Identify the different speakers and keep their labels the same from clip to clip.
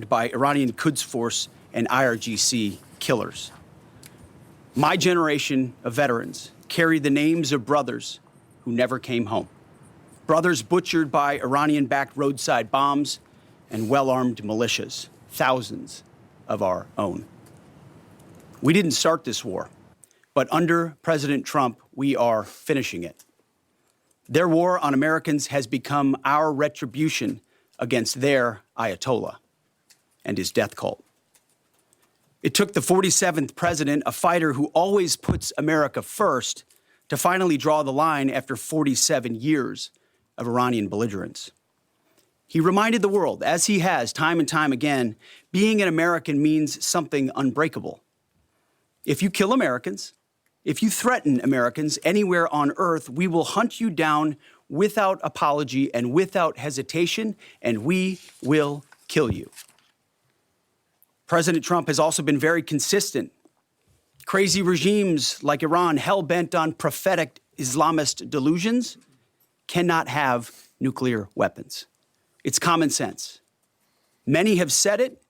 Speaker 1: by Iranian Quds Force and IRGC killers. My generation of veterans carry the names of brothers who never came home. Brothers butchered by Iranian-backed roadside bombs and well-armed militias, thousands of our own. We didn't start this war, but under President Trump, we are finishing it. Their war on Americans has become our retribution against their Ayatollah and his death cult. It took the 47th president, a fighter who always puts America first, to finally draw the line after 47 years of Iranian belligerence. He reminded the world, as he has time and time again, being an American means something unbreakable. If you kill Americans, if you threaten Americans anywhere on earth, we will hunt you down without apology and without hesitation, and we will kill you. President Trump has also been very consistent. Crazy regimes like Iran, hell-bent on prophetic Islamist delusions, cannot have nuclear weapons. It's common sense. Many have said it,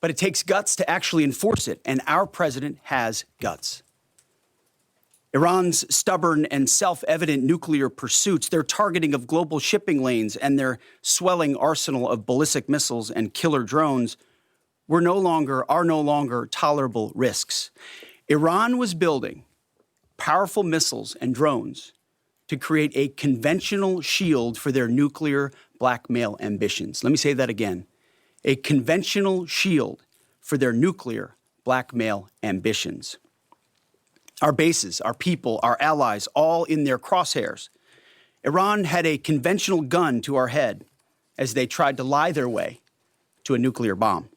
Speaker 1: but it takes guts to actually enforce it, and our president has guts. Iran's stubborn and self-evident nuclear pursuits, their targeting of global shipping lanes, and their swelling arsenal of ballistic missiles and killer drones are no longer tolerable risks. Iran was building powerful missiles and drones to create a conventional shield for their nuclear blackmail ambitions. Let me say that again. A conventional shield for their nuclear blackmail ambitions. Our bases, our people, our allies, all in their crosshairs. Iran had a conventional gun to our head as they tried to lie their way to a nuclear bomb.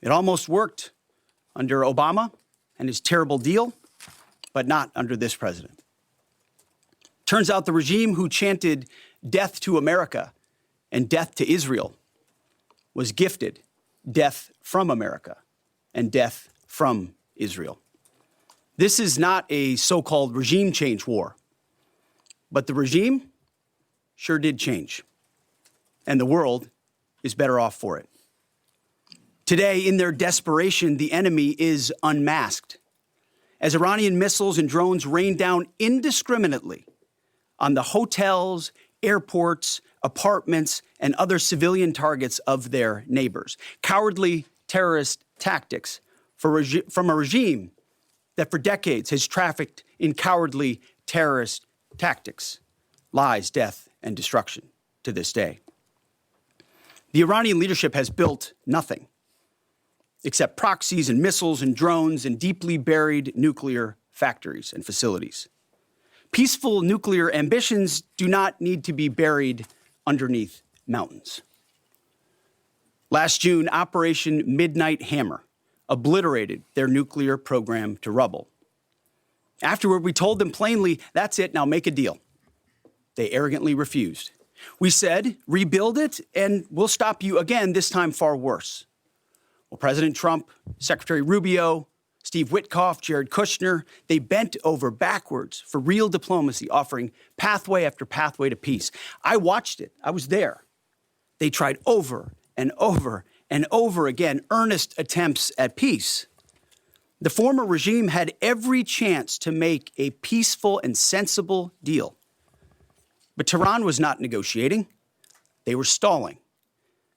Speaker 1: It almost worked under Obama and his terrible deal, but not under this president. Turns out the regime who chanted death to America and death to Israel was gifted death from America and death from Israel. This is not a so-called regime change war, but the regime sure did change, and the world is better off for it. Today, in their desperation, the enemy is unmasked as Iranian missiles and drones rain down indiscriminately on the hotels, airports, apartments, and other civilian targets of their neighbors. Cowardly terrorist tactics from a regime that for decades has trafficked in cowardly terrorist tactics, lies, death, and destruction to this day. The Iranian leadership has built nothing except proxies and missiles and drones and deeply buried nuclear factories and facilities. Peaceful nuclear ambitions do not need to be buried underneath mountains. Last June, Operation Midnight Hammer obliterated their nuclear program to rubble. Afterward, we told them plainly, that's it, now make a deal. They arrogantly refused. We said, rebuild it, and we'll stop you again, this time far worse. Well, President Trump, Secretary Rubio, Steve Witkoff, Jared Kushner, they bent over backwards for real diplomacy, offering pathway after pathway to peace. I watched it. I was there. They tried over and over and over again earnest attempts at peace. The former regime had every chance to make a peaceful and sensible deal. But Tehran was not negotiating. They were stalling,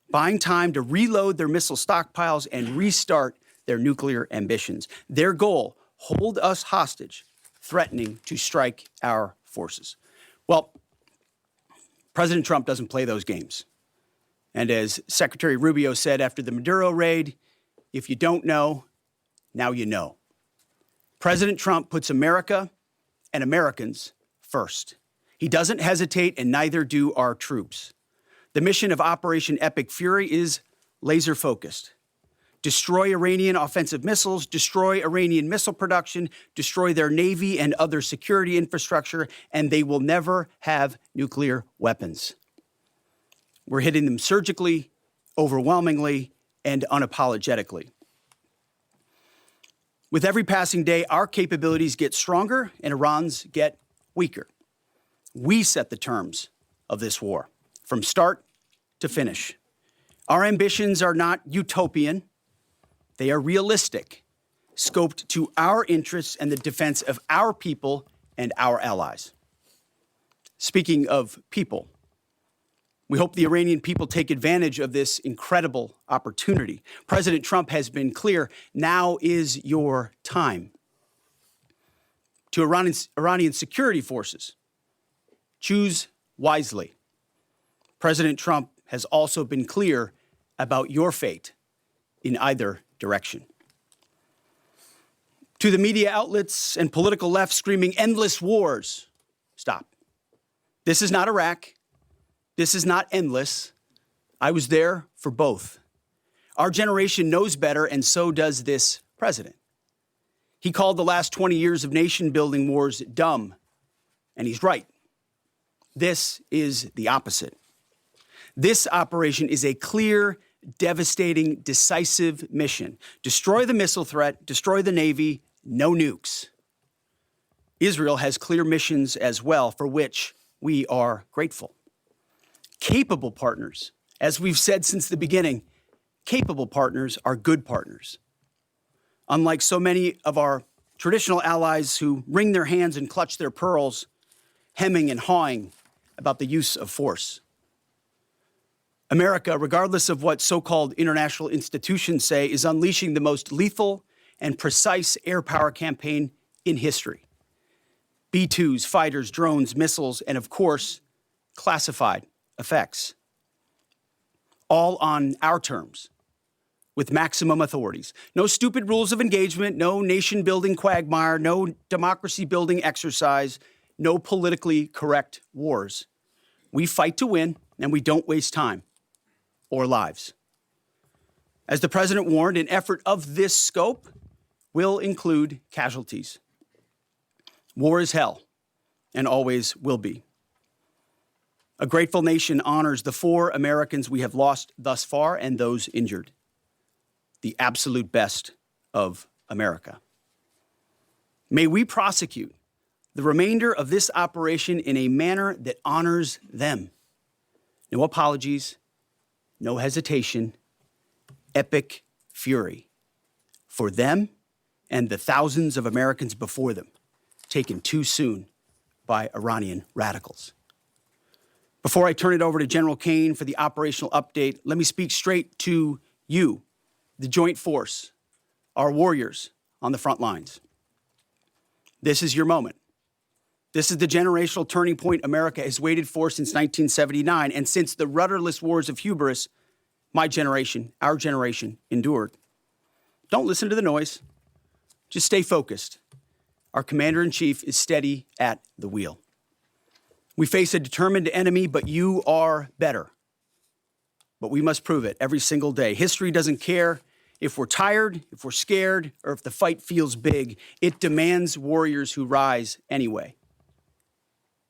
Speaker 1: buying time to reload their missile stockpiles and restart their nuclear ambitions. Their goal, hold us hostage, threatening to strike our forces. Well, President Trump doesn't play those games. And as Secretary Rubio said after the Maduro raid, if you don't know, now you know. President Trump puts America and Americans first. He doesn't hesitate, and neither do our troops. The mission of Operation Epic Fury is laser-focused. Destroy Iranian offensive missiles, destroy Iranian missile production, destroy their navy and other security infrastructure, and they will never have nuclear weapons. We're hitting them surgically, overwhelmingly, and unapologetically. With every passing day, our capabilities get stronger and Iran's get weaker. We set the terms of this war, from start to finish. Our ambitions are not utopian. They are realistic, scoped to our interests and the defense of our people and our allies. Speaking of people, we hope the Iranian people take advantage of this incredible opportunity. President Trump has been clear, now is your time. To Iranian security forces, choose wisely. President Trump has also been clear about your fate in either direction. To the media outlets and political left screaming endless wars, stop. This is not Iraq. This is not endless. I was there for both. Our generation knows better, and so does this president. He called the last 20 years of nation-building wars dumb, and he's right. This is the opposite. This operation is a clear, devastating, decisive mission. Destroy the missile threat, destroy the Navy, no nukes. Israel has clear missions as well, for which we are grateful. Capable partners, as we've said since the beginning, capable partners are good partners. Unlike so many of our traditional allies who wring their hands and clutch their pearls, hemming and hawing about the use of force. America, regardless of what so-called international institutions say, is unleashing the most lethal and precise air power campaign in history. B-2s, fighters, drones, missiles, and of course, classified effects. All on our terms, with maximum authorities. No stupid rules of engagement, no nation-building quagmire, no democracy-building exercise, no politically correct wars. We fight to win, and we don't waste time or lives. As the president warned, an effort of this scope will include casualties. War is hell, and always will be. A grateful nation honors the 4 Americans we have lost thus far and those injured. The absolute best of America. May we prosecute the remainder of this operation in a manner that honors them. No apologies, no hesitation, epic fury for them and the thousands of Americans before them, taken too soon by Iranian radicals. Before I turn it over to General Caine for the operational update, let me speak straight to you, the Joint Force, our warriors on the front lines. This is your moment. This is the generational turning point America has waited for since 1979, and since the rudderless wars of hubris my generation, our generation, endured. Don't listen to the noise. Just stay focused. Our commander-in-chief is steady at the wheel. We face a determined enemy, but you are better. But we must prove it every single day. History doesn't care if we're tired, if we're scared, or if the fight feels big. It demands warriors who rise anyway.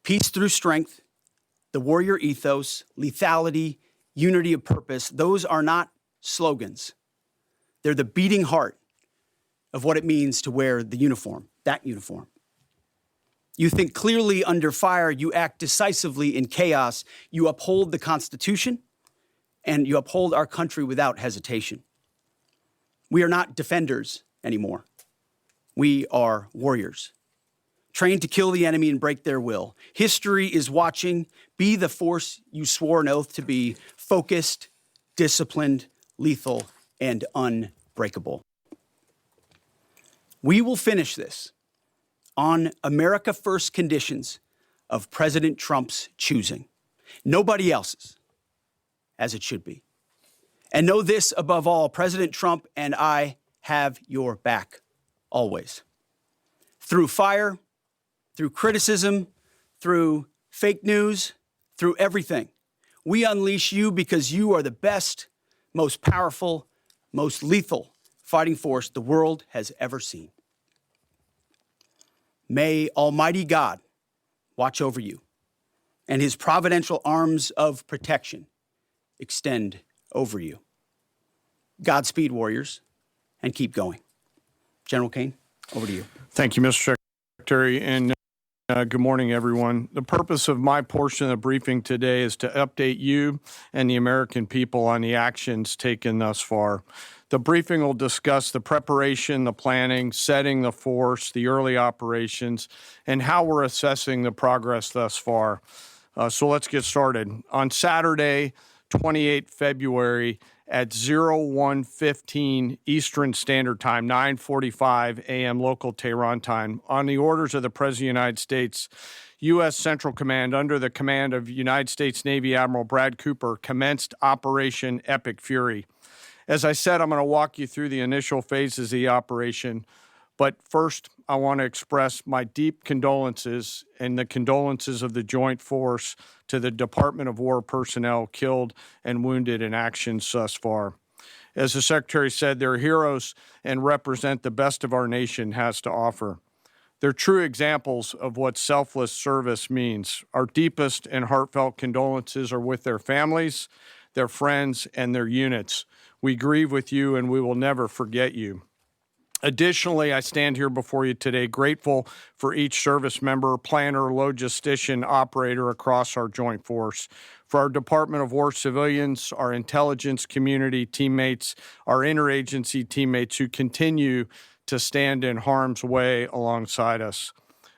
Speaker 1: Peace through strength, the warrior ethos, lethality, unity of purpose, those are not slogans. They're the beating heart of what it means to wear the uniform, that uniform. You think clearly under fire, you act decisively in chaos, you uphold the Constitution, and you uphold our country without hesitation. We are not defenders anymore. We are warriors, trained to kill the enemy and break their will. History is watching. Be the force you swore an oath to be, focused, disciplined, lethal, and unbreakable. We will finish this on America First conditions of President Trump's choosing. Nobody else's, as it should be. And know this above all, President Trump and I have your back, always. Through fire, through criticism, through fake news, through everything. We unleash you because you are the best, most powerful, most lethal fighting force the world has ever seen. May Almighty God watch over you and his providential arms of protection extend over you. Godspeed, warriors, and keep going. General Caine, over to you.
Speaker 2: Thank you, Mr. Secretary. And Good morning, everyone. The purpose of my portion of the briefing today is to update you and the American people on the actions taken thus far. The briefing will discuss the preparation, the planning, setting the force, the early operations, and how we're assessing the progress thus far. So let's get started. On Saturday, 28 February at 01:15 Eastern Standard Time, 9:45 a.m. local Tehran time, on the orders of the President of the United States, U.S. Central Command, under the command of United States Navy Admiral Brad Cooper, commenced Operation Epic Fury. As I said, I'm going to walk you through the initial phases of the operation. But first, I want to express my deep condolences and the condolences of the Joint Force to the Department of War personnel killed and wounded in actions thus far. As the Secretary said, they're heroes and represent the best of our nation has to offer. They're true examples of what selfless service means. Our deepest and heartfelt condolences are with their families, their friends, and their units. We grieve with you, and we will never forget you. Additionally, I stand here before you today grateful for each service member, planner, logistician, operator across our joint force, for our Department of War civilians, our intelligence community teammates, our interagency teammates who continue to stand in harm's way alongside us.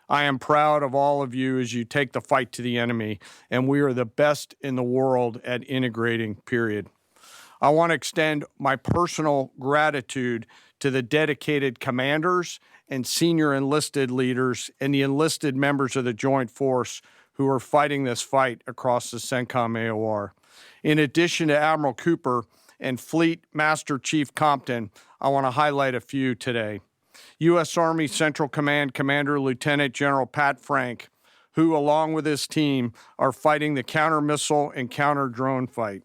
Speaker 2: I am proud of all of you as you take the fight to the enemy, and we are the best in the world at integrating, period. I want to extend my personal gratitude to the dedicated commanders and senior enlisted leaders and the enlisted members of the Joint Force who are fighting this fight across the CENTCOM AOR. In addition to Admiral Cooper and Fleet Master Chief Compton, I want to highlight a few today. U.S. Army Central Command Commander Lieutenant General Pat Frank, who, along with his team, are fighting the counter-missile and counter-drone fight.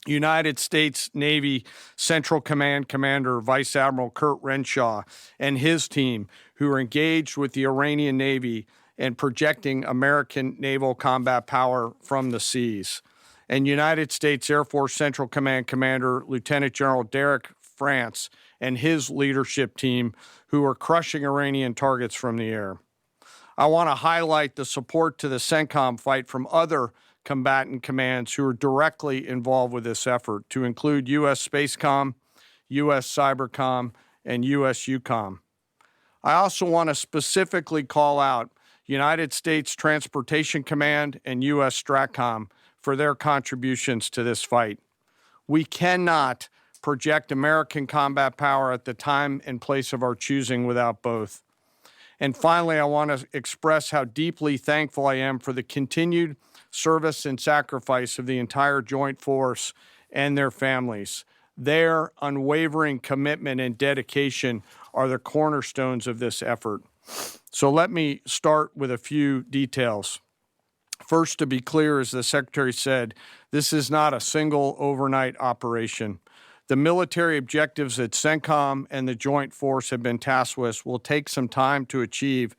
Speaker 2: United States Navy Central Command Commander Vice Admiral Kurt Renshaw and his team, who are engaged with the Iranian Navy and projecting American naval combat power from the seas. And United States Air Force Central Command Commander Lieutenant General Derek France and his leadership team, who are crushing Iranian targets from the air. I want to highlight the support to the CENTCOM fight from other combatant commands who are directly involved with this effort, to include U.S. Spacecom, U.S. Cybercom, and U.S. EUCOM. I also want to specifically call out United States Transportation Command and U.S. STRATCOM for their contributions to this fight. We cannot project American combat power at the time and place of our choosing without both. And finally, I want to express how deeply thankful I am for the continued service and sacrifice of the entire Joint Force and their families. Their unwavering commitment and dedication are the cornerstones of this effort. So let me start with a few details. First, to be clear, as the Secretary said, this is not a single overnight operation. The military objectives that CENTCOM and the Joint Force have been tasked with will take some time to achieve,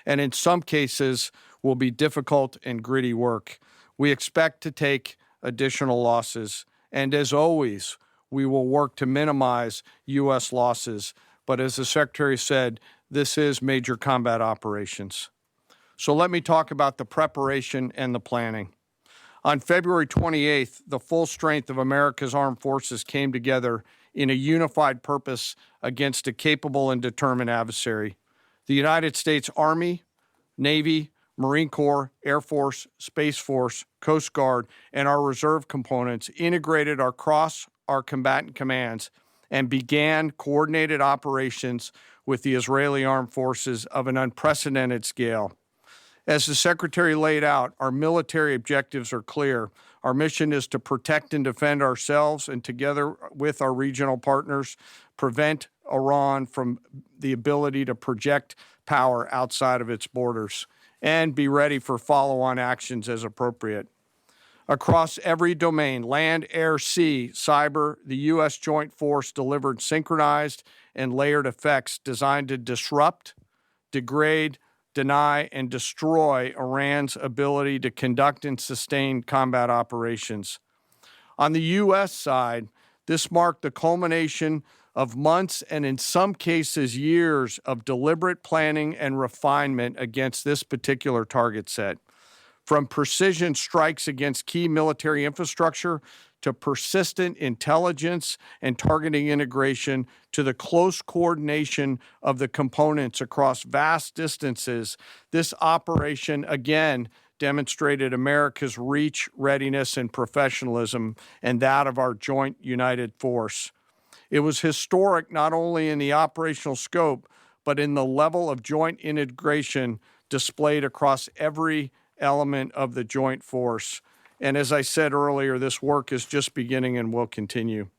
Speaker 2: and in some cases will be difficult and gritty work. We expect to take additional losses, and as always, we will work to minimize U.S. losses. But as the Secretary said, this is major combat operations. So let me talk about the preparation and the planning. On February 28th, the full strength of America's armed forces came together in a unified purpose against a capable and determined adversary. The United States Army, Navy, Marine Corps, Air Force, Space Force, Coast Guard, and our reserve components integrated across our combatant commands and began coordinated operations with the Israeli armed forces of an unprecedented scale. As the Secretary laid out, our military objectives are clear. Our mission is to protect and defend ourselves and, together with our regional partners, prevent Iran from the ability to project power outside of its borders and be ready for follow-on actions as appropriate. Across every domain, land, air, sea, cyber, the U.S. Joint Force delivered synchronized and layered effects designed to disrupt, degrade, deny, and destroy Iran's ability to conduct and sustain combat operations. On the U.S. side, this marked the culmination of months and in some cases years of deliberate planning and refinement against this particular target set. From precision strikes against key military infrastructure to persistent intelligence and targeting integration to the close coordination of the components across vast distances, this operation again demonstrated America's reach, readiness, and professionalism, and that of our joint united force. It was historic not only in the operational scope, but in the level of joint integration displayed across every element of the joint force. And as I said earlier, this work is just beginning and will continue.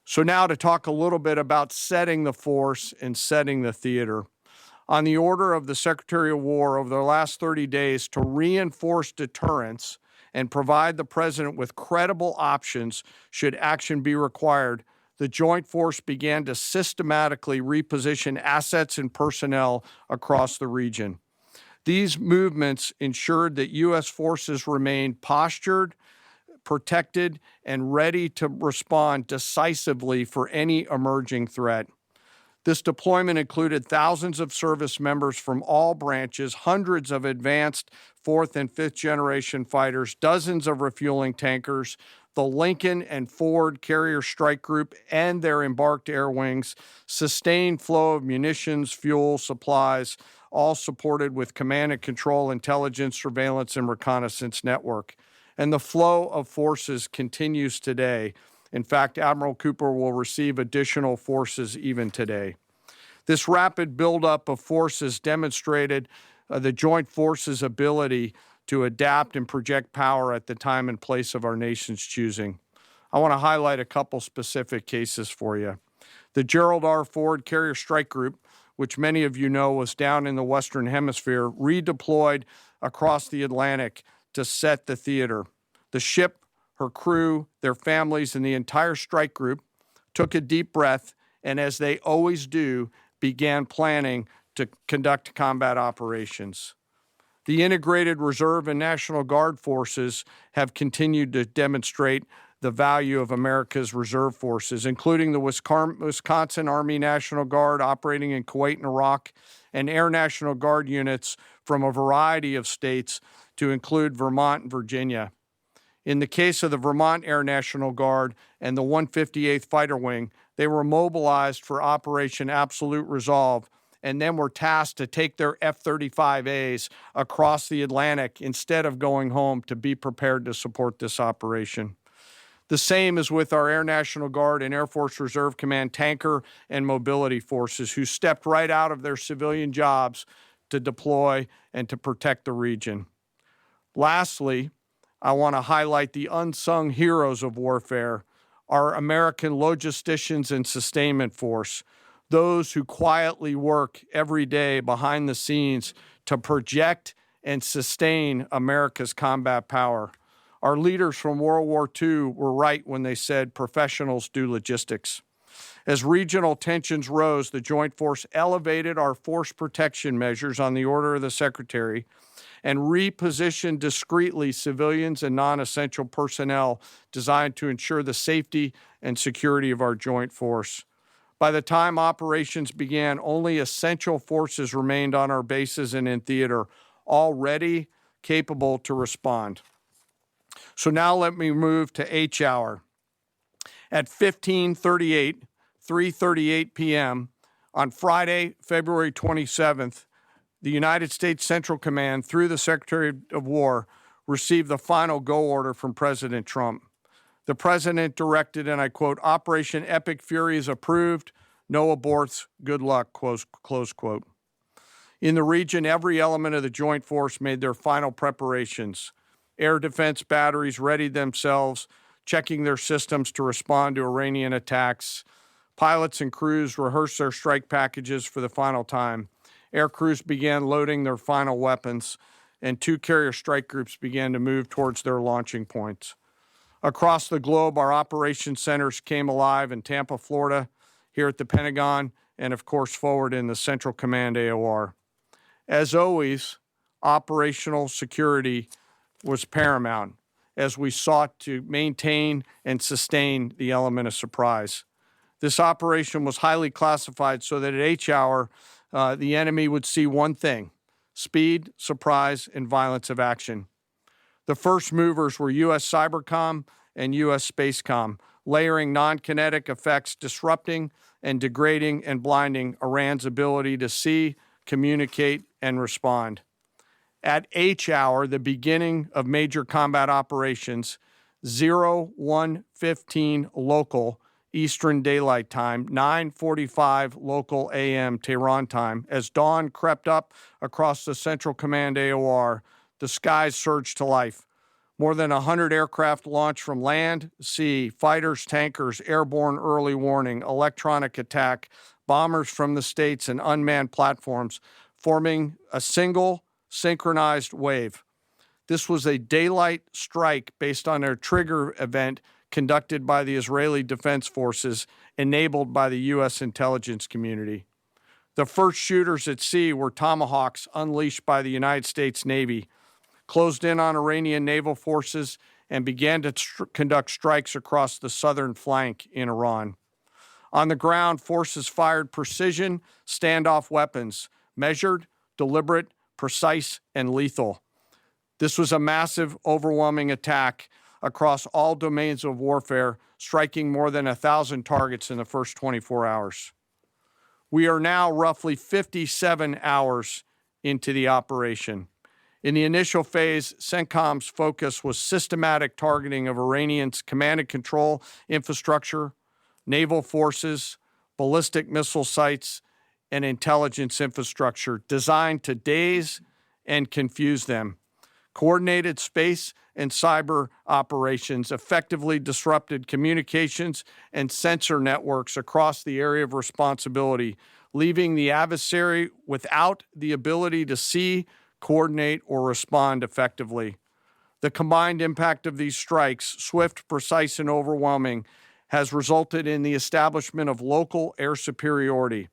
Speaker 2: So now to talk a little bit about setting the force and setting the theater. On the order of the Secretary of War over the last 30 days to reinforce deterrence and provide the President with credible options should action be required, the Joint Force began to systematically reposition assets and personnel across the region. These movements ensured that U.S. forces remained postured, protected, and ready to respond decisively for any emerging threat. This deployment included thousands of service members from all branches, hundreds of advanced fourth and fifth generation fighters, dozens of refueling tankers, the Lincoln and Ford Carrier Strike Group and their embarked air wings, sustained flow of munitions, fuel, supplies, all supported with command and control, intelligence, surveillance, and reconnaissance network. And the flow of forces continues today. In fact, Admiral Cooper will receive additional forces even today. This rapid buildup of forces demonstrated the joint forces' ability to adapt and project power at the time and place of our nation's choosing. I want to highlight a couple specific cases for you. The Gerald R. Ford Carrier Strike Group, which many of you know was down in the Western Hemisphere, redeployed across the Atlantic to set the theater. The ship, her crew, their families, and the entire strike group took a deep breath and, as they always do, began planning to conduct combat operations. The integrated Reserve and National Guard forces have continued to demonstrate the value of America's reserve forces, including the Wisconsin Army National Guard operating in Kuwait and Iraq, and Air National Guard units from a variety of states to include Vermont and Virginia. In the case of the Vermont Air National Guard and the 158th Fighter Wing, they were mobilized for Operation Absolute Resolve and then were tasked to take their F-35As across the Atlantic instead of going home to be prepared to support this operation. The same is with our Air National Guard and Air Force Reserve Command tanker and mobility forces who stepped right out of their civilian jobs to deploy and to protect the region. Lastly, I want to highlight the unsung heroes of warfare, our American logisticians and sustainment force, those who quietly work every day behind the scenes to project and sustain America's combat power. Our leaders from World War II were right when they said professionals do logistics. As regional tensions rose, the Joint Force elevated our force protection measures on the order of the Secretary and repositioned discreetly civilians and non-essential personnel designed to ensure the safety and security of our joint force. By the time operations began, only essential forces remained on our bases and in theater, all ready, capable to respond. So now let me move to H hour. At 3:38 p.m. on Friday, February 27th, the United States Central Command, through the Secretary of War, received the final go order from President Trump. The President directed, and I quote, "Operation Epic Fury is approved. No aborts. Good luck," close quote. In the region, every element of the Joint Force made their final preparations. Air defense batteries readied themselves, checking their systems to respond to Iranian attacks. Pilots and crews rehearsed their strike packages for the final time. Air crews began loading their final weapons, and 2 carrier strike groups began to move towards their launching points. Across the globe, our operations centers came alive in Tampa, Florida, here at the Pentagon, and of course forward in the Central Command AOR. As always, operational security was paramount as we sought to maintain and sustain the element of surprise. This operation was highly classified so that at H hour, the enemy would see one thing: speed, surprise, and violence of action. The first movers were U.S. Cybercom and U.S. Spacecom, layering non-kinetic effects, disrupting and degrading and blinding Iran's ability to see, communicate, and respond. At H hour, the beginning of major combat operations, 01:15 local Eastern Daylight Time, 9:45 local AM Tehran time, as dawn crept up across the Central Command AOR, the skies surged to life. More than 100 aircraft launched from land, sea, fighters, tankers, airborne early warning, electronic attack, bombers from the States, and unmanned platforms, forming a single synchronized wave. This was a daylight strike based on a trigger event conducted by the Israeli Defense Forces, enabled by the U.S. intelligence community. The first shooters at sea were Tomahawks unleashed by the United States Navy, closed in on Iranian naval forces, and began to conduct strikes across the southern flank in Iran. On the ground, forces fired precision standoff weapons, measured, deliberate, precise, and lethal. This was a massive, overwhelming attack across all domains of warfare, striking more than 1,000 targets in the first 24 hours. We are now roughly 57 hours into the operation. In the initial phase, CENTCOM's focus was systematic targeting of Iranians' command and control infrastructure, naval forces, ballistic missile sites, and intelligence infrastructure designed to daze and confuse them. Coordinated space and cyber operations effectively disrupted communications and sensor networks across the area of responsibility, leaving the adversary without the ability to see, coordinate, or respond effectively. The combined impact of these strikes, swift, precise, and overwhelming, has resulted in the establishment of local air superiority.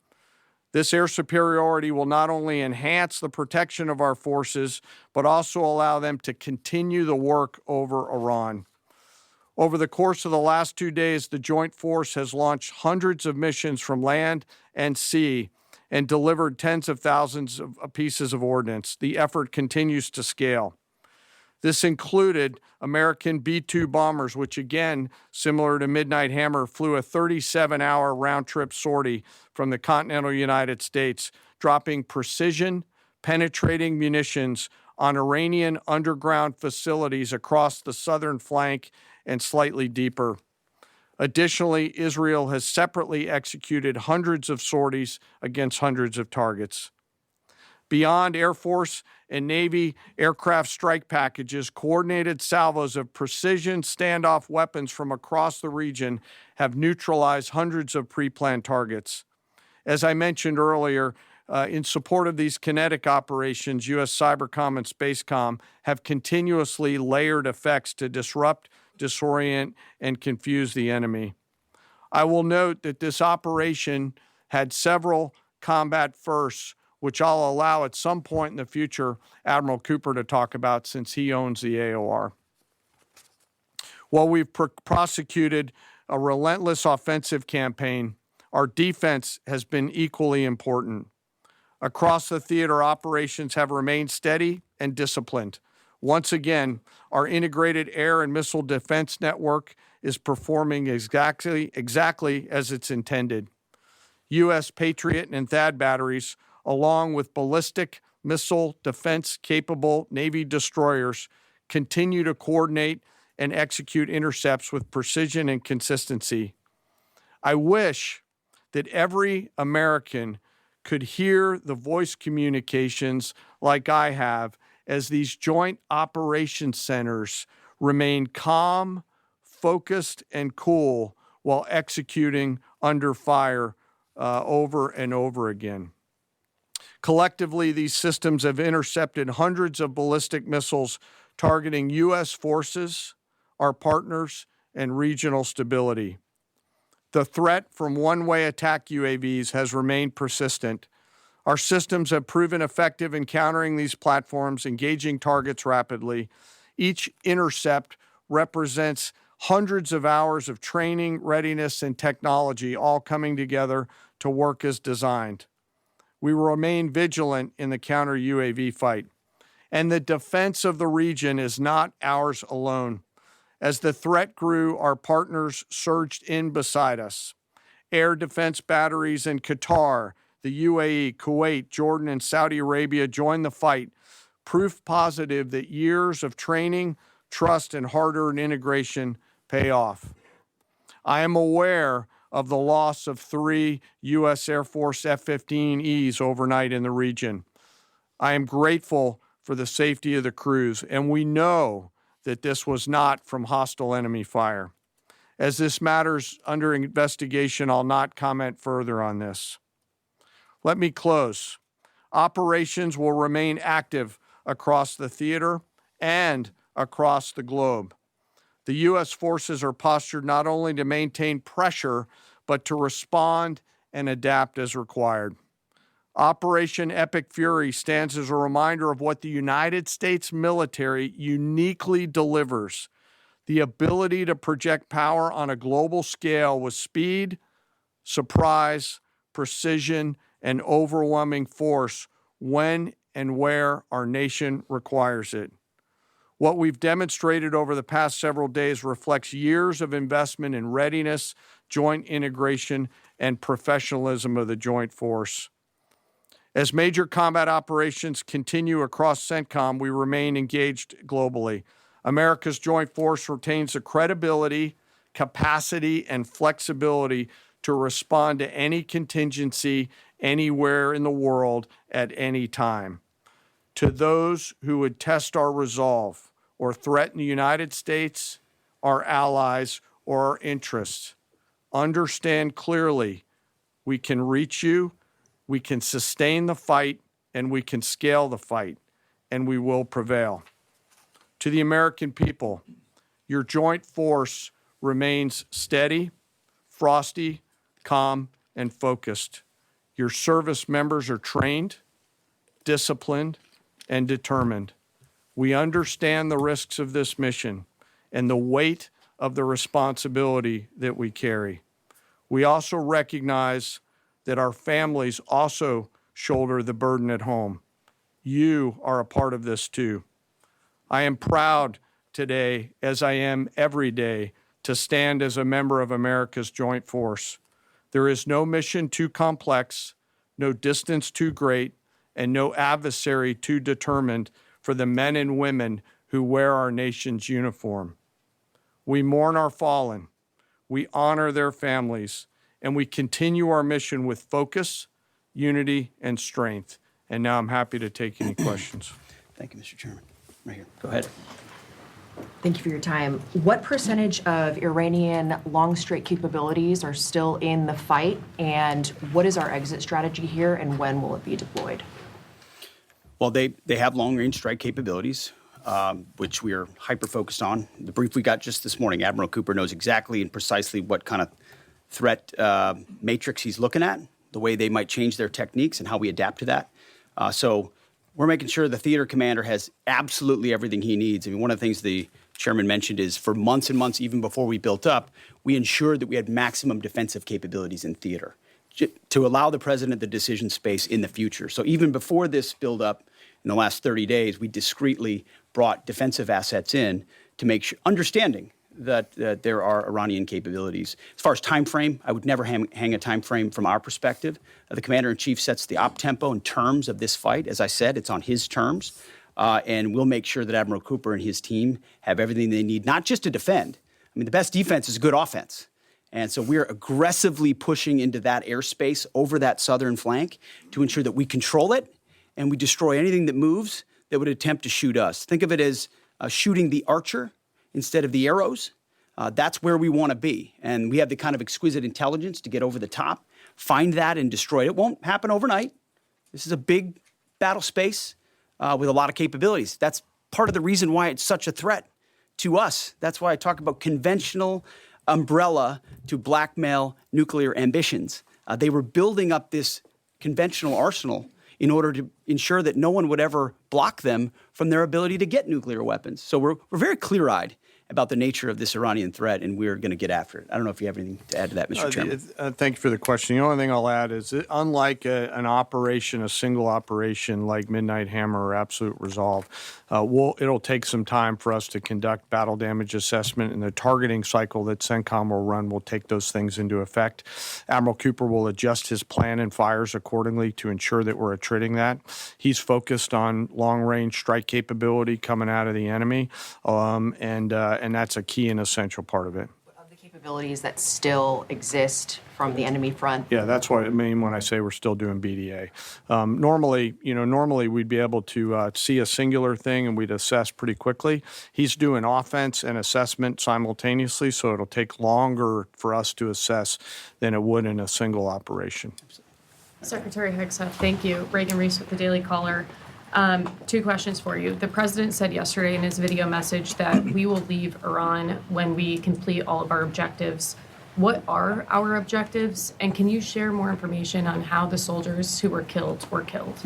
Speaker 2: This air superiority will not only enhance the protection of our forces, but also allow them to continue the work over Iran. Over the course of the last 2 days, the Joint Force has launched hundreds of missions from land and sea and delivered tens of thousands of pieces of ordnance. The effort continues to scale. This included American B-2 bombers, which again, similar to Midnight Hammer, flew a 37-hour round-trip sortie from the continental United States, dropping precision, penetrating munitions on Iranian underground facilities across the southern flank and slightly deeper. Additionally, Israel has separately executed hundreds of sorties against hundreds of targets. Beyond Air Force and Navy aircraft strike packages, coordinated salvos of precision standoff weapons from across the region have neutralized hundreds of pre-planned targets. As I mentioned earlier, in support of these kinetic operations, U.S. Cybercom and Spacecom have continuously layered effects to disrupt, disorient, and confuse the enemy. I will note that this operation had several combat firsts, which I'll allow at some point in the future Admiral Cooper to talk about since he owns the AOR. While we've prosecuted a relentless offensive campaign, our defense has been equally important. Across the theater, operations have remained steady and disciplined. Once again, our integrated air and missile defense network is performing exactly as it's intended. U.S. Patriot and THAAD batteries, along with ballistic missile defense-capable Navy destroyers, continue to coordinate and execute intercepts with precision and consistency. I wish that every American could hear the voice communications like I have as these joint operations centers remain calm, focused, and cool while executing under fire over and over again. Collectively, these systems have intercepted hundreds of ballistic missiles targeting U.S. forces, our partners, and regional stability. The threat from one-way attack UAVs has remained persistent. Our systems have proven effective in countering these platforms, engaging targets rapidly. Each intercept represents hundreds of hours of training, readiness, and technology all coming together to work as designed. We will remain vigilant in the counter-UAV fight. And the defense of the region is not ours alone. As the threat grew, our partners surged in beside us. Air defense batteries in Qatar, the UAE, Kuwait, Jordan, and Saudi Arabia joined the fight, proof positive that years of training, trust, and hard-earned integration pay off. I am aware of the loss of 3 U.S. Air Force F-15Es overnight in the region. I am grateful for the safety of the crews, and we know that this was not from hostile enemy fire. As this matter's under investigation, I'll not comment further on this. Let me close. Operations will remain active across the theater and across the globe. The U.S. forces are postured not only to maintain pressure, but to respond and adapt as required. Operation Epic Fury stands as a reminder of what the United States military uniquely delivers: the ability to project power on a global scale with speed, surprise, precision, and overwhelming force when and where our nation requires it. What we've demonstrated over the past several days reflects years of investment in readiness, joint integration, and professionalism of the joint force. As major combat operations continue across CENTCOM, we remain engaged globally. America's joint force retains the credibility, capacity, and flexibility to respond to any contingency anywhere in the world at any time. To those who would test our resolve or threaten the United States, our allies, or our interests, understand clearly we can reach you, we can sustain the fight, and we can scale the fight, and we will prevail. To the American people, your joint force remains steady, frosty, calm, and focused. Your service members are trained, disciplined, and determined. We understand the risks of this mission and the weight of the responsibility that we carry. We also recognize that our families also shoulder the burden at home. You are a part of this too. I am proud today, as I am every day, to stand as a member of America's joint force. There is no mission too complex, no distance too great, and no adversary too determined for the men and women who wear our nation's uniform. We mourn our fallen, we honor their families, and we continue our mission with focus, unity, and strength. And now I'm happy to take any questions.
Speaker 1: Thank you, Mr. Chairman. Right here. Go ahead.
Speaker 3: Thank you for your time. What percentage of Iranian long-strike capabilities are still in the fight, and what is our exit strategy here, and when will it be deployed?
Speaker 1: Well, they have long-range strike capabilities, which we are hyper-focused on. The brief we got just this morning, Admiral Cooper knows exactly and precisely what kind of threat matrix he's looking at, the way they might change their techniques, and how we adapt to that. So we're making sure the theater commander has absolutely everything he needs. I mean, one of the things the chairman mentioned is for months and months, even before we built up, we ensured that we had maximum defensive capabilities in theater to allow the president the decision space in the future. So even before this buildup in the last 30 days, we discreetly brought defensive assets in to make sure, understanding that there are Iranian capabilities. As far as time frame, I would never hang a time frame from our perspective. The commander-in-chief sets the op tempo and terms of this fight. As I said, it's on his terms. And we'll make sure that Admiral Cooper and his team have everything they need, not just to defend. I mean, the best defense is good offense. And so we're aggressively pushing into that airspace over that southern flank to ensure that we control it and we destroy anything that moves that would attempt to shoot us. Think of it as shooting the archer instead of the arrows. That's where we want to be. And we have the kind of exquisite intelligence to get over the top, find that and destroy it. It won't happen overnight. This is a big battle space with a lot of capabilities. That's part of the reason why it's such a threat to us. That's why I talk about conventional umbrella to blackmail nuclear ambitions. They were building up this conventional arsenal in order to ensure that no one would ever block them from their ability to get nuclear weapons. So we're very clear-eyed, about the nature of this Iranian threat, and we're going to get after it. I don't know if you have anything to add to that, Mr. Chairman.
Speaker 2: Thank you for the question. The only thing I'll add is that unlike an operation, a single operation like Midnight Hammer or Absolute Resolve, it'll take some time for us to conduct battle damage assessment, and the targeting cycle that CENTCOM will run will take those things into effect. Admiral Cooper will adjust his plan and fires accordingly to ensure that we're attriting that. He's focused on long-range strike capability coming out of the enemy, and that's a key and essential part of it.
Speaker 3: Of the capabilities that still exist from the enemy front?
Speaker 2: Yeah, that's what I mean when I say we're still doing BDA. Normally we'd be able to see a singular thing and we'd assess pretty quickly. He's doing offense and assessment simultaneously, so it'll take longer for us to assess than it would in a single operation.
Speaker 4: Secretary Hegseth, thank you. Reagan Reese with the Daily Caller. 2 questions for you. The president said yesterday in his video message that we will leave Iran when we complete all of our objectives. What are our objectives? And can you share more information on how the soldiers who were killed were killed?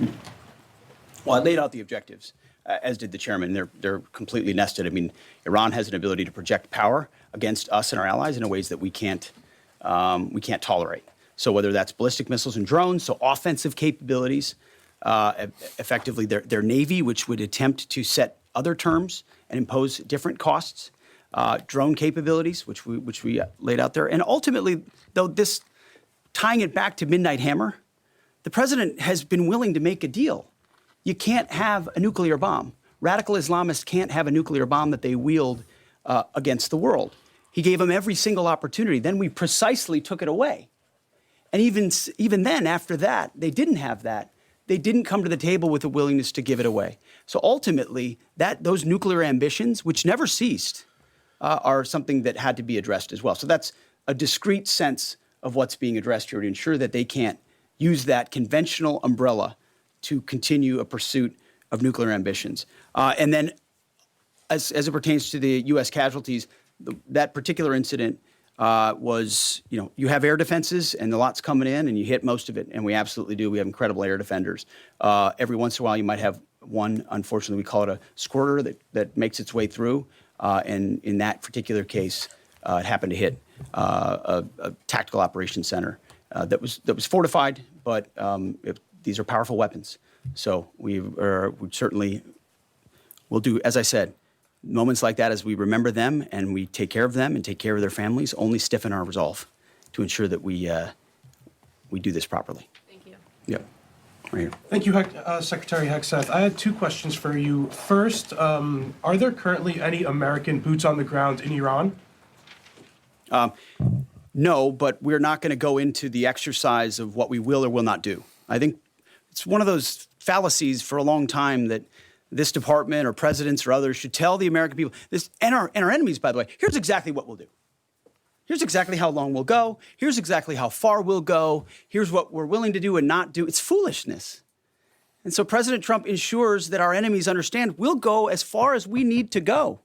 Speaker 1: Well, I laid out the objectives, as did the chairman. They're completely nested. I mean, Iran has an ability to project power against us and our allies in ways that we can't tolerate. So whether that's ballistic missiles and drones, so offensive capabilities, effectively their Navy, which would attempt to set other terms and impose different costs, drone capabilities, which we laid out there. And ultimately, though, this tying it back to Midnight Hammer, the president has been willing to make a deal. You can't have a nuclear bomb. Radical Islamists can't have a nuclear bomb that they wield against the world. He gave them every single opportunity. Then we precisely took it away. And even then, after that, they didn't have that. They didn't come to the table with a willingness to give it away. So ultimately, those nuclear ambitions, which never ceased, are something that had to be addressed as well. So that's a discrete sense of what's being addressed here to ensure that they can't use that conventional umbrella to continue a pursuit of nuclear ambitions. And then as it pertains to the U.S. casualties, that particular incident was, you have air defenses and the lot's coming in and you hit most of it. And we absolutely do. We have incredible air defenders. Every once in a while, you might have one, unfortunately, we call it a squirter that makes its way through. And in that particular case, it happened to hit a tactical operations center that was fortified, but these are powerful weapons. So we certainly will do, as I said, moments like that as we remember them and we take care of them and take care of their families only stiffen our resolve to ensure that we do this properly.
Speaker 4: Thank you.
Speaker 1: Yep. Right here.
Speaker 5: Thank you, Secretary Hegseth. I had 2 questions for you. First, are there currently any American boots on the ground in Iran?
Speaker 1: No, but we're not going to go into the exercise of what we will or will not do. I think it's one of those fallacies for a long time that this department or presidents or others should tell the American people, and our enemies, by the way, here's exactly what we'll do. Here's exactly how long we'll go. Here's exactly how far we'll go. Here's what we're willing to do and not do. It's foolishness. And so President Trump ensures that our enemies understand we'll go as far as we need to go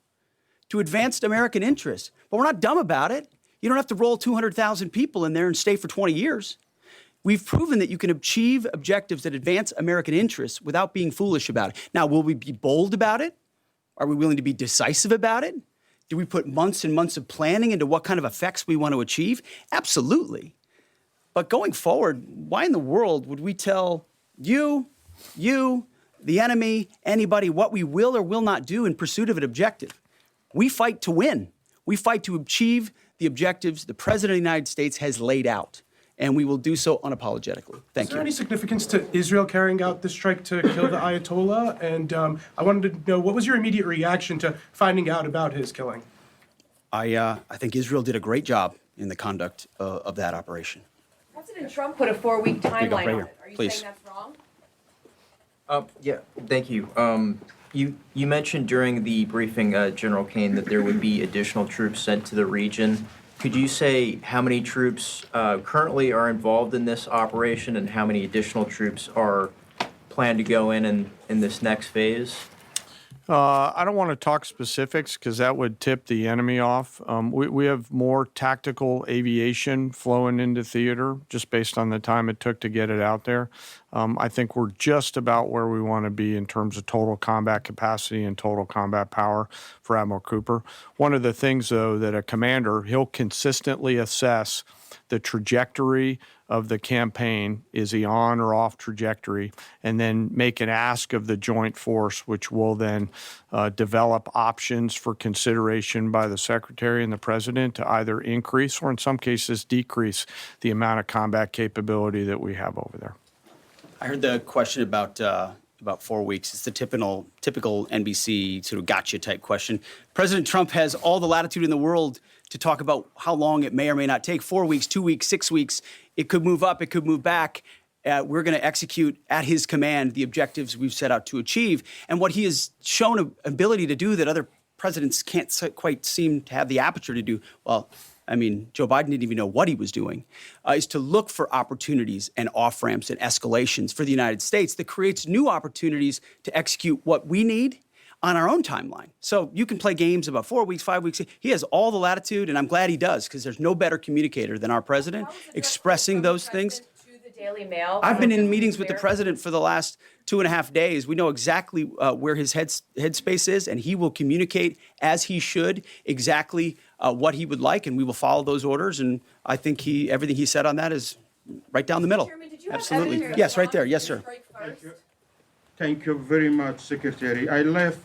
Speaker 1: to advance American interests. But we're not dumb about it. You don't have to roll 200,000 people in there and stay for 20 years. We've proven that you can achieve objectives that advance American interests without being foolish about it. Now, will we be bold about it? Are we willing to be decisive about it? Do we put months and months of planning into what kind of effects we want to achieve? Absolutely. But going forward, why in the world would we tell you, the enemy, anybody, what we will or will not do in pursuit of an objective? We fight to win. We fight to achieve the objectives the President of the United States has laid out. And we will do so unapologetically. Thank you.
Speaker 5: Is there any significance to Israel carrying out this strike to kill the Ayatollah? And I wanted to know, what was your immediate reaction to finding out about his killing?
Speaker 1: I think Israel did a great job in the conduct of that operation.
Speaker 3: President Trump put a 4-week timeline
Speaker 1: right
Speaker 3: on
Speaker 1: here.
Speaker 3: it. Are you
Speaker 1: Please.
Speaker 3: saying that's wrong?
Speaker 6: Yeah, thank you. You mentioned during the briefing, General Caine, that there would be additional troops sent to the region. Could you say how many troops currently are involved in this operation and how many additional troops are planned to go in this next phase?
Speaker 2: I don't want to talk specifics because that would tip the enemy off. We have more tactical aviation flowing into theater just based on the time it took to get it out there. I think we're just about where we want to be in terms of total combat capacity and total combat power for Admiral Cooper. One of the things, though, that a commander, he'll consistently assess the trajectory of the campaign. Is he on or off trajectory? And then make an ask of the joint force, which will then develop options for consideration by the secretary and the president to either increase or in some cases decrease the amount of combat capability that we have over there.
Speaker 1: I heard the question about 4 weeks. It's the typical NBC sort of gotcha type question. President Trump has all the latitude in the world to talk about how long it may or may not take. 4 weeks, 2 weeks, 6 weeks. It could move up. It could move back. We're going to execute at his command the objectives we've set out to achieve. And what he has shown an ability to do that other presidents can't quite seem to have the aperture to do, well, I mean, Joe Biden didn't even know what he was doing, is to look for opportunities and off-ramps and escalations for the United States that creates new opportunities to execute what we need on our own timeline. So you can play games about 4 weeks, 5 weeks. He has all the latitude, and I'm glad he does, because there's no better communicator than our president expressing those things.
Speaker 3: Daily Mail.
Speaker 1: I've been in meetings with the president for the last 2.5 days. We know exactly where his headspace is, and he will communicate as he should exactly what he would like, and we will follow those orders. And I think everything he said on that is right down the middle.
Speaker 3: Chairman, did you have
Speaker 1: Absolutely.
Speaker 3: evidence
Speaker 1: Yes,
Speaker 3: that
Speaker 1: right there.
Speaker 3: Iran
Speaker 1: Yes, sir.
Speaker 3: strike first?
Speaker 7: Thank you very much, Secretary. I left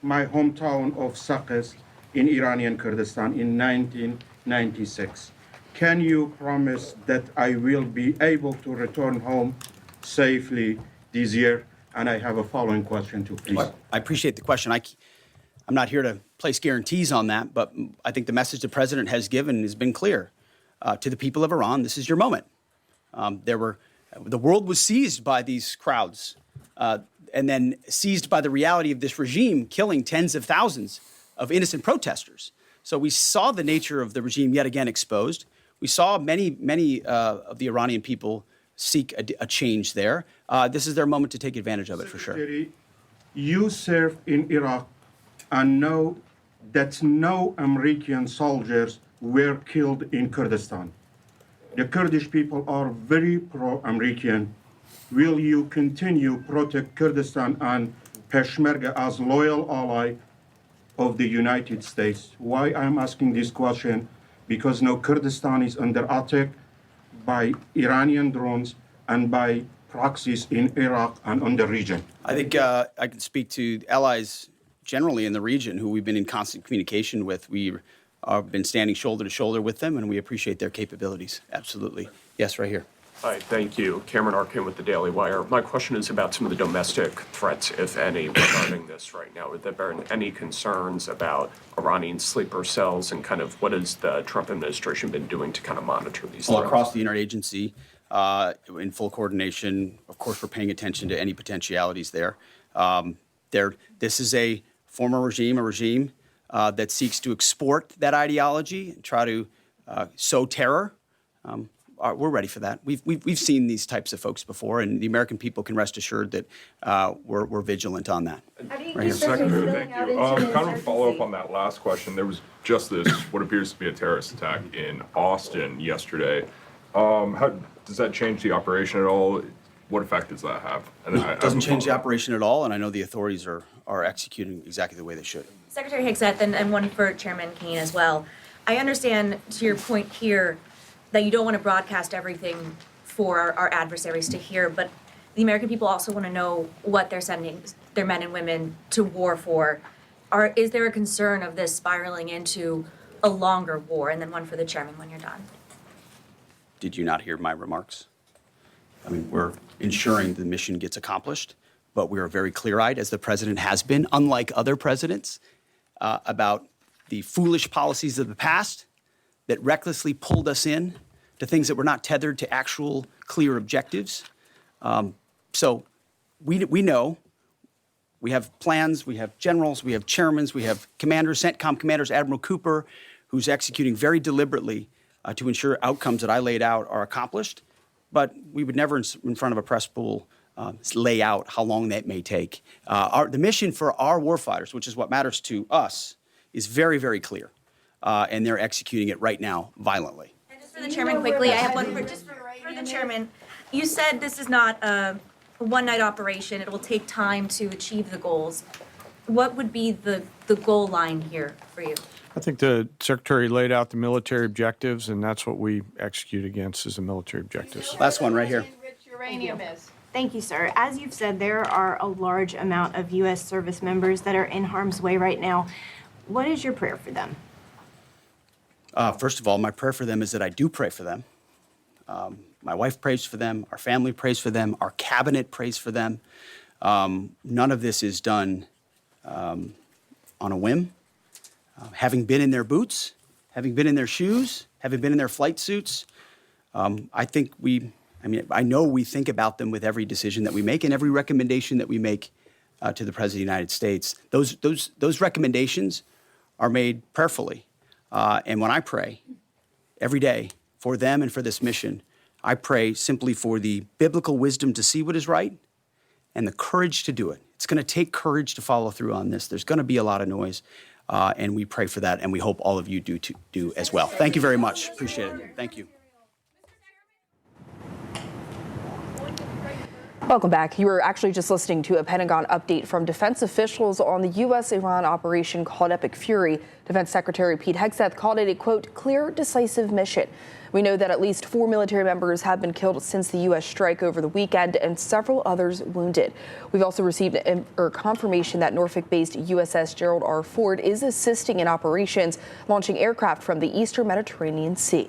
Speaker 7: my hometown of Sakis in Iranian Kurdistan in 1996. Can you promise that I will be able to return home safely this year? And I have a following question too, please.
Speaker 1: I appreciate the question. I'm not here to place guarantees on that, but I think the message the president has given has been clear to the people of Iran. This is your moment. The world was seized by these crowds, and then seized by the reality of this regime killing tens of thousands of innocent protesters. So we saw the nature of the regime yet again exposed. We saw many of the Iranian people seek a change there. This is their moment to take advantage of it, for sure.
Speaker 7: Secretary, you served in Iraq and know that no American soldiers were killed in Kurdistan. The Kurdish people are very pro-American. Will you continue protect Kurdistan and Peshmerga as loyal ally of the United States? Why I'm asking this question? Because now Kurdistan is under attack by Iranian drones and by proxies in Iraq and on the region.
Speaker 1: I think I can speak to allies generally in the region who we've been in constant communication with. We have been standing shoulder to shoulder with them, and we appreciate their capabilities. Absolutely. Yes, right here.
Speaker 8: Hi, thank you. Cameron Arkin with the Daily Wire. My question is about some of the domestic threats, if any, regarding this right now. Have there been any concerns about Iranian sleeper cells, and kind of what has the Trump administration been doing to kind of monitor these
Speaker 1: All
Speaker 8: threats?
Speaker 1: across the interagency, in full coordination. Of course, we're paying attention to any potentialities there. This is a former regime, a regime that seeks to export that ideology and try to sow terror. We're ready for that. We've seen these types of folks before, and the American people can rest assured that we're vigilant on that.
Speaker 9: Secretary, thank you. Kind of a follow-up on that last question. There was just this, what appears to be a terrorist attack in Austin yesterday. How does that change the operation at all? What effect does that have? And
Speaker 1: It doesn't change the operation at all, and I know the authorities are executing exactly the way they should.
Speaker 10: Secretary Hegseth, and one for Chairman Caine as well. I understand, to your point here, that you don't want to broadcast everything for our adversaries to hear, but the American people also want to know what they're sending their men and women to war for. Is there a concern of this spiraling into a longer war? And then one for the chairman when you're done.
Speaker 1: Did you not hear my remarks? I mean, we're ensuring the mission gets accomplished, but we are very clear-eyed, as the president has been, unlike other presidents, about the foolish policies of the past that recklessly pulled us in to things that were not tethered to actual clear objectives. So we know, we have plans, we have generals, we have chairmen, we have commanders, CENTCOM commanders, Admiral Cooper, who's executing very deliberately to ensure outcomes that I laid out are accomplished. But we would never, in front of a press pool, lay out how long that may take. The mission for our warfighters, which is what matters to us, is very, very clear, and they're executing it right now violently.
Speaker 10: And just for the chairman quickly, I have one just for the chairman. You said this is not a one-night operation. It will take time to achieve the goals. What would be the goal line here for you?
Speaker 2: I think the Secretary laid out the military objectives, and that's what we execute against is the military objectives.
Speaker 1: Last one right here.
Speaker 11: Thank you, sir. As you've said, there are a large amount of U.S. service members that are in harm's way right now. What is your prayer for them?
Speaker 1: First of all, my prayer for them is that I do pray for them. My wife prays for them. Our family prays for them. Our cabinet prays for them. None of this is done on a whim. Having been in their boots, having been in their shoes, having been in their flight suits, I know we think about them with every decision that we make and every recommendation that we make to the President of the United States. Those recommendations are made prayerfully. And when I pray every day for them and for this mission, I pray simply for the biblical wisdom to see what is right and the courage to do it. It's going to take courage to follow through on this. There's going to be a lot of noise, and we pray for that, and we hope all of you do as well. Thank you very much. Appreciate it. Thank you.
Speaker 12: Welcome back. You were actually just listening to a Pentagon update from defense officials on the U.S.-Iran operation called Epic Fury. Defense Secretary Pete Hegseth called it a, quote, clear, decisive mission. We know that at least 4 military members have been killed since the U.S. strike over the weekend and several others wounded. We've also received confirmation that Norfolk-based USS Gerald R. Ford is assisting in operations, launching aircraft from the eastern Mediterranean Sea.